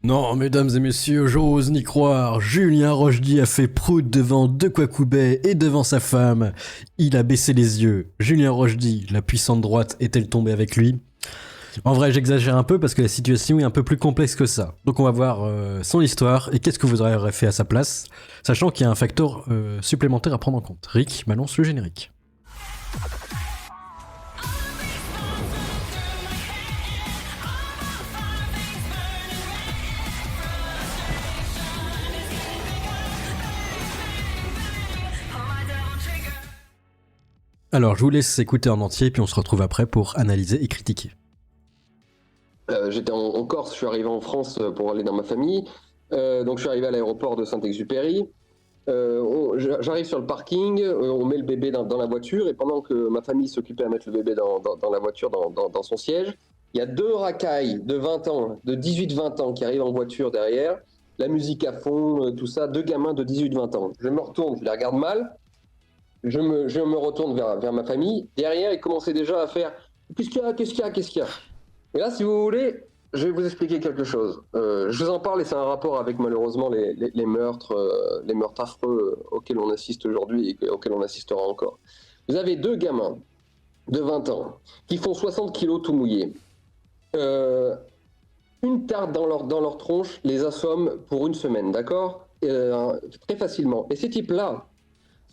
Non, mesdames et messieurs, j'ose n'y croire. Julien Rochdy a fait prout devant De Quacoubet et devant sa femme. Il a baissé les yeux. Julien Rochdy, la puissante droite, est-elle tombée avec lui? En vrai, j'exagère un peu parce que la situation est un peu plus complexe que ça. Donc on va voir son histoire et qu'est-ce que vous aurez fait à sa place, sachant qu'il y a un facteur supplémentaire à prendre en compte. Rick, m'annonce le générique. Alors, je vous laisse écouter en entier, puis on se retrouve après pour analyser et critiquer. J'étais en Corse, je suis arrivé en France pour aller dans ma famille. Donc je suis arrivé à l'aéroport de Saint-Exupéry. J'arrive sur le parking, on met le bébé dans la voiture, et pendant que ma famille s'occupait à mettre le bébé dans la voiture, dans son siège, il y a deux racailles de 20 ans, de 18-20 ans qui arrivent en voiture derrière, la musique à fond, tout ça, deux gamins de 18-20 ans. Je me retourne, je les regarde mal. Je me retourne vers ma famille. Derrière, ils commençaient déjà à faire « Qu'est-ce qu'il y a ?» Et là, si vous voulez, je vais vous expliquer quelque chose. Je vous en parle et c'est un rapport avec malheureusement les meurtres affreux auxquels on assiste aujourd'hui et auxquels on assistera encore. Vous avez deux gamins de 20 ans qui font 60 kilos tout mouillés. Une tarte dans leur tronche les assomme pour une semaine, d'accord? Très facilement. Et ces types-là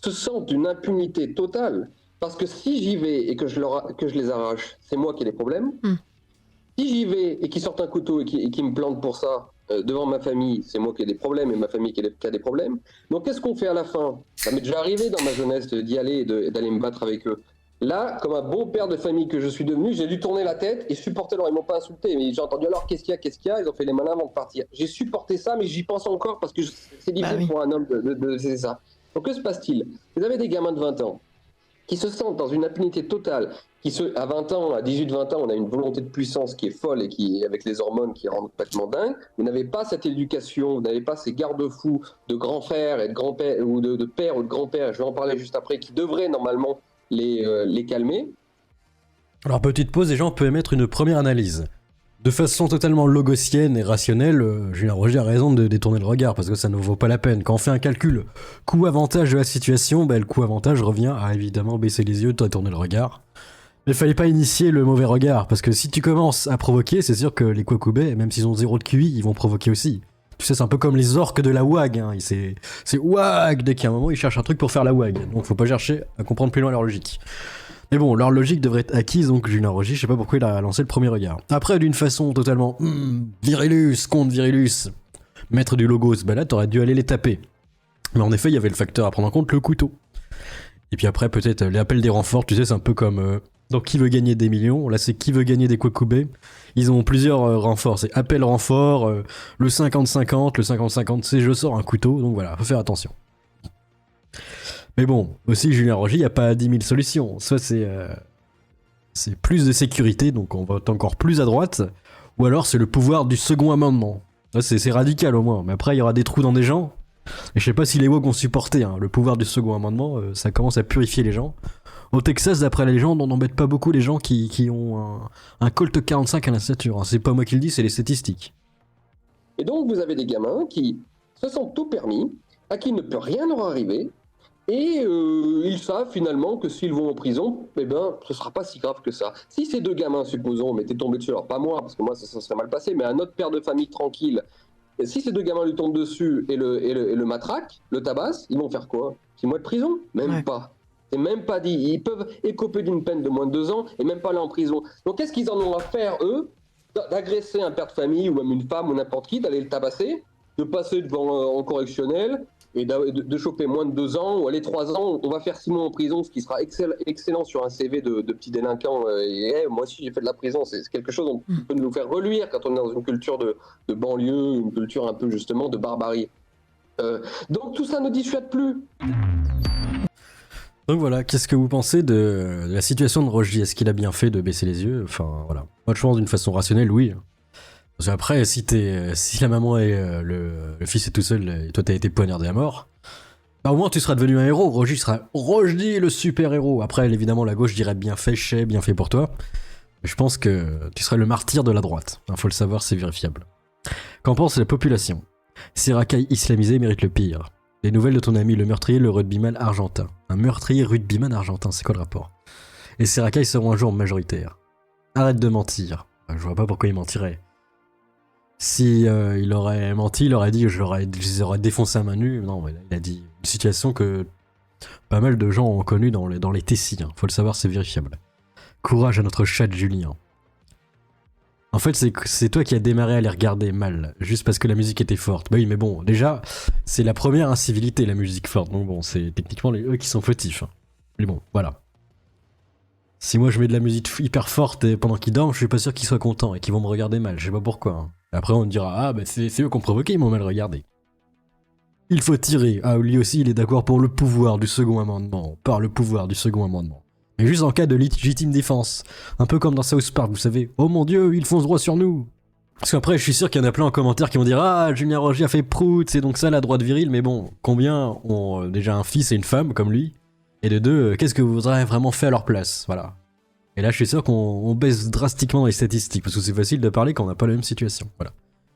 se sentent d'une impunité totale, parce que si j'y vais et que je les arrache, c'est moi qui ai des problèmes. Si j'y vais et qu'ils sortent un couteau et qu'ils me plantent pour ça devant ma famille, c'est moi qui ai des problèmes et ma famille qui a des problèmes. Donc qu'est-ce qu'on fait à la fin? Ça m'est déjà arrivé dans ma jeunesse d'y aller et d'aller me battre avec eux. Là, comme un bon père de famille que je suis devenu, j'ai dû tourner la tête et supporter. Alors, ils m'ont pas insulté, mais j'ai entendu alors qu'est-ce qu'il y a? Ils ont fait les malins avant de partir. J'ai supporté ça, mais j'y pense encore parce que c'est difficile pour un homme de c'est ça. Donc que se passe-t-il? Vous avez des gamins de 20 ans qui se sentent dans une impunité totale, à 20 ans, à 18-20 ans, on a une volonté de puissance qui est folle et qui, avec les hormones, qui rend complètement dingue. Vous n'avez pas cette éducation, vous n'avez pas ces garde-fous de grands frères et de grands-pères, ou de pères ou de grands-pères, je vais en parler juste après, qui devraient normalement les calmer. Alors, petite pause, déjà, on peut émettre une première analyse. De façon totalement logosienne et rationnelle, Julien Rochdy a raison de détourner le regard, parce que ça ne vaut pas la peine. Quand on fait un calcul coût-avantage de la situation, le coût-avantage revient à évidemment baisser les yeux, détourner le regard. Mais il fallait pas initier le mauvais regard, parce que si tu commences à provoquer, c'est sûr que les Quacoubets, même s'ils ont 0 de QI, ils vont provoquer aussi. Tu sais, c'est un peu comme les orques de la WAG, hein. C'est WAG, dès qu'à un moment ils cherchent un truc pour faire la WAG. Donc faut pas chercher à comprendre plus loin leur logique. Mais bon, leur logique devrait être acquise, donc Julien Rochdy, je sais pas pourquoi il a lancé le premier regard. Après, d'une façon totalement Virilus contre Virilus, maître du logos, là t'aurais dû aller les taper. Mais en effet, il y avait le facteur à prendre en compte, le couteau. Et puis après, peut-être les appels des renforts, tu sais, c'est un peu comme dans Qui veut gagner des millions. Là, c'est Qui veut gagner des Quacoubets. Ils ont plusieurs renforts, c'est appel renfort, le 50-50, le 50-50, c'est je sors un couteau, donc voilà, faut faire attention. Mais bon, aussi Julien Rochdy, il n'y a pas 10 000 solutions. Soit c'est plus de sécurité, donc on vote encore plus à droite, ou alors c'est le pouvoir du second amendement. Là, c'est radical au moins, mais après il y aura des trous dans des gens, et je sais pas si les woke vont supporter, hein. Le pouvoir du second amendement, ça commence à purifier les gens. Au Texas, d'après la légende, on n'embête pas beaucoup les gens qui ont un Colt 45 à la ceinture, hein. C'est pas moi qui le dis, c'est les statistiques. Et donc vous avez des gamins qui se sentent tout permis, à qui ne peut rien leur arriver, et ils savent finalement que s'ils vont en prison, ce ne sera pas si grave que ça. Si ces deux gamins, supposons, m'étaient tombés dessus, alors pas moi, parce que moi ça serait mal passé, mais un autre père de famille tranquille, et si ces deux gamins lui tombent dessus et le matraquent, le tabassent, ils vont faire quoi? 6 mois de prison? Même pas. C'est même pas dit. Ils peuvent écoper d'une peine de moins de 2 ans et même pas aller en prison. Donc qu'est-ce qu'ils en ont à faire, eux, d'agresser un père de famille ou même une femme ou n'importe qui, d'aller le tabasser, de passer devant en correctionnel et de choper moins de 2 ans ou aller 3 ans, on va faire 6 mois en prison, ce qui sera excellent sur un CV de petit délinquant. Moi aussi j'ai fait de la prison, c'est quelque chose qu'on peut nous faire reluire quand on est dans une culture de banlieue, une culture un peu justement de barbarie. Donc tout ça ne dissuade plus. Donc voilà, qu'est-ce que vous pensez de la situation de Rochdy? Est-ce qu'il a bien fait de baisser les yeux? Enfin voilà, moi je pense d'une façon rationnelle, oui. Parce qu'après, si la maman et le fils est tout seul et toi t'as été poignardé à mort, au moins tu seras devenu un héros. Rochdy sera Rochdy le super héros. Après évidemment la gauche dirait bien fait chez, bien fait pour toi. Mais je pense que tu serais le martyr de la droite. Faut le savoir, c'est vérifiable. Qu'en pense la population? Ces racailles islamisées méritent le pire. Les nouvelles de ton ami le meurtrier, le rugbyman argentin. Un meurtrier rugbyman argentin, c'est quoi le rapport? Et ces racailles seront un jour majoritaires. Arrête de mentir. Je vois pas pourquoi il mentirait. Si il aurait menti, il aurait dit je les aurais défoncés à main nue. Non, il a dit une situation que pas mal de gens ont connue dans les Tessis. Hein. Faut le savoir, c'est vérifiable. Courage à notre chat Julien. En fait, c'est toi qui as démarré à les regarder mal, juste parce que la musique était forte. Bah oui, mais bon, déjà, c'est la première incivilité, la musique forte. Donc bon, c'est techniquement eux qui sont fautifs. Hein. Mais bon, voilà. Si moi je mets de la musique hyper forte et pendant qu'ils dorment, je suis pas sûr qu'ils soient contents et qu'ils vont me regarder mal. Je sais pas pourquoi. Hein. Après, on me dira, ah bah c'est eux qui ont provoqué, ils m'ont mal regardé. Il faut tirer. Ah, lui aussi, il est d'accord pour le pouvoir du second amendement. Par le pouvoir du second amendement. Mais juste en cas de légitime défense. Un peu comme dans South Park, vous savez. Oh mon dieu, ils foncent droit sur nous. Parce qu'après, je suis sûr qu'il y en a plein en commentaire qui vont dire ah, Julien Rocher a fait prout, c'est donc ça la droite virile. Mais bon, combien ont déjà un fils et une femme comme lui? Et de deux, qu'est-ce que vous aurez vraiment fait à leur place? Voilà. Et là, je suis sûr qu'on baisse drastiquement dans les statistiques. Parce que c'est facile de parler quand on n'a pas la même situation. Voilà.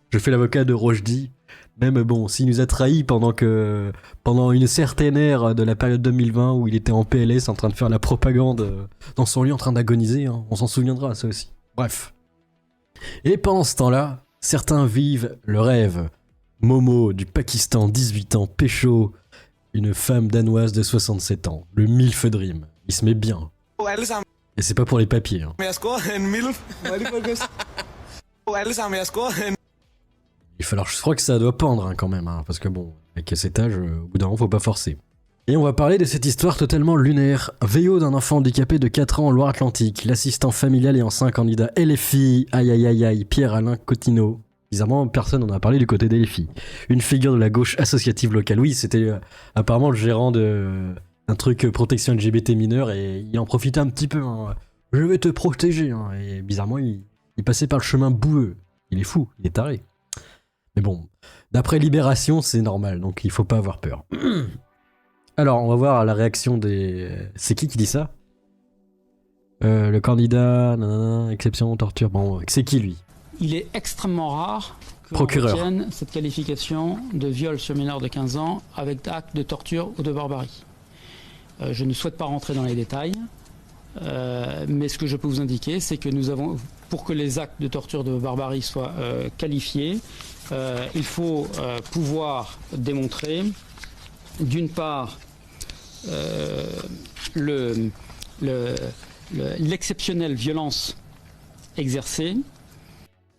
Je fais l'avocat de Rochdy. Même bon, s'il nous a trahis pendant une certaine ère de la période 2020 où il était en PLS en train de faire la propagande dans son lit en train d'agoniser, hein, on s'en souviendra ça aussi. Bref. Et pendant ce temps-là, certains vivent le rêve. Momo du Pakistan, 18 ans, pécho, une femme danoise de 67 ans, le MILF Dream. Il se met bien. Et c'est pas pour les papiers. Hein. Je crois que ça doit pendre hein, quand même, hein, parce que bon, avec cet âge, au bout d'un moment, faut pas forcer. Et on va parler de cette histoire totalement lunaire. VO d'un enfant handicapé de 4 ans en Loire-Atlantique, l'assistant familial et ancien candidat LFI, aïe aïe aïe aïe, Pierre-Alain Cotineau. Bizarrement, personne n'en a parlé du côté des LFI. Une figure de la gauche associative locale. Oui, c'était apparemment le gérant d'un truc protection LGBT mineur et il en profitait un petit peu. Hein. Je vais te protéger. Hein. Et bizarrement, il passait par le chemin boueux. Il est fou, il est taré. Mais bon, d'après Libération, c'est normal, donc il faut pas avoir peur. Alors, on va voir la réaction des... C'est qui dit ça? Le candidat, nanana, exception, torture, bon, c'est qui lui? Il est extrêmement rare que Procureur. l'on obtienne cette qualification de viol sur mineur de 15 ans avec acte de torture ou de barbarie. Je ne souhaite pas rentrer dans les détails, mais ce que je peux vous indiquer, c'est que nous avons, pour que les actes de torture de barbarie soient qualifiés, il faut pouvoir démontrer, d'une part, l'exceptionnelle violence exercée.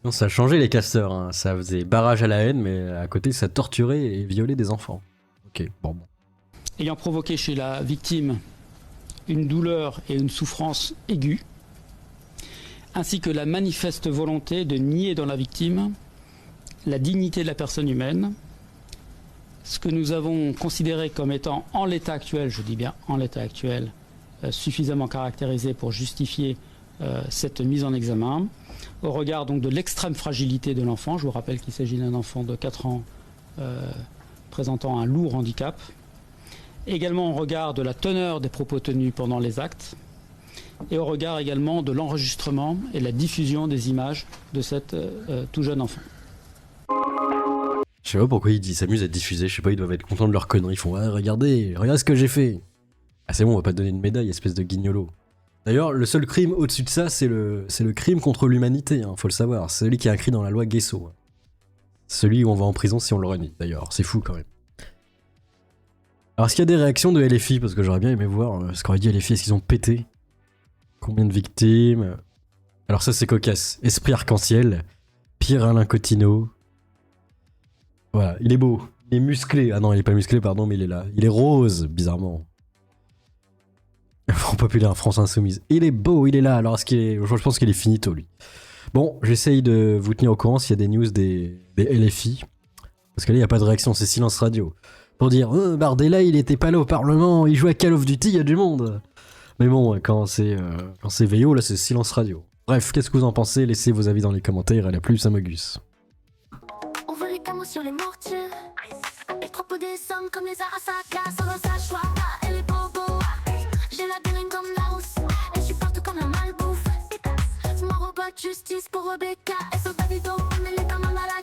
Non, ça a changé les casseurs, hein. Ça faisait barrage à la haine, mais à côté, ça torturait et violait des enfants. Ok, bon. Ayant provoqué chez la victime une douleur et une souffrance aiguë, ainsi que la manifeste volonté de nier dans la victime la dignité de la personne humaine, ce que nous avons considéré comme étant en l'état actuel, je dis bien en l'état actuel, suffisamment caractérisé pour justifier cette mise en examen, au regard donc de l'extrême fragilité de l'enfant. Je vous rappelle qu'il s'agit d'un enfant de 4 ans présentant un lourd handicap. Également au regard de la teneur des propos tenus pendant les actes et au regard également de l'enregistrement et la diffusion des images de cet tout jeune enfant. Je sais pas pourquoi ils s'amusent à diffuser, je sais pas, ils doivent être contents de leur connerie. Ils font ah, regardez ce que j'ai fait. Ah c'est bon, on va pas te donner une médaille, espèce de guignolo. D'ailleurs, le seul crime au-dessus de ça, c'est le crime contre l'humanité, hein, faut le savoir. C'est celui qui est écrit dans la loi Guesso. Celui où on va en prison si on le renie, d'ailleurs. C'est fou quand même. Alors, est-ce qu'il y a des réactions de LFI? Parce que j'aurais bien aimé voir ce qu'aurait dit LFI. Est-ce qu'ils ont pété? Combien de victimes? Alors ça, c'est cocasse. Esprit arc-en-ciel. Pierre-Alain Cotineau. Voilà, il est beau. Il est musclé. Ah non, il est pas musclé, pardon, mais il est là. Il est rose, bizarrement. Front populaire, France Insoumise. Il est beau, il est là. Alors, est-ce qu'il est... Je pense qu'il est finito, lui. Bon, j'essaye de vous tenir au courant s'il y a des news des LFI. Parce que là, il n'y a pas de réaction, c'est silence radio. Pour dire, Bardella, il était pas là au Parlement, il jouait à Call of Duty, il y a du monde. Mais bon, quand c'est VO, là, c'est silence radio. Bref, qu'est-ce que vous en pensez? Laissez vos avis dans les commentaires, et la plus, Samogus. On veut les camos sur les mortiers. Et trop peu des sommes comme les Arasaka. Sans un sachoir et les bobos. J'ai la dérine comme la rousse. Et je suis partout comme la malbouffe. Mon robot de justice pour Rebecca. Et ce Davido, mais les commandes à la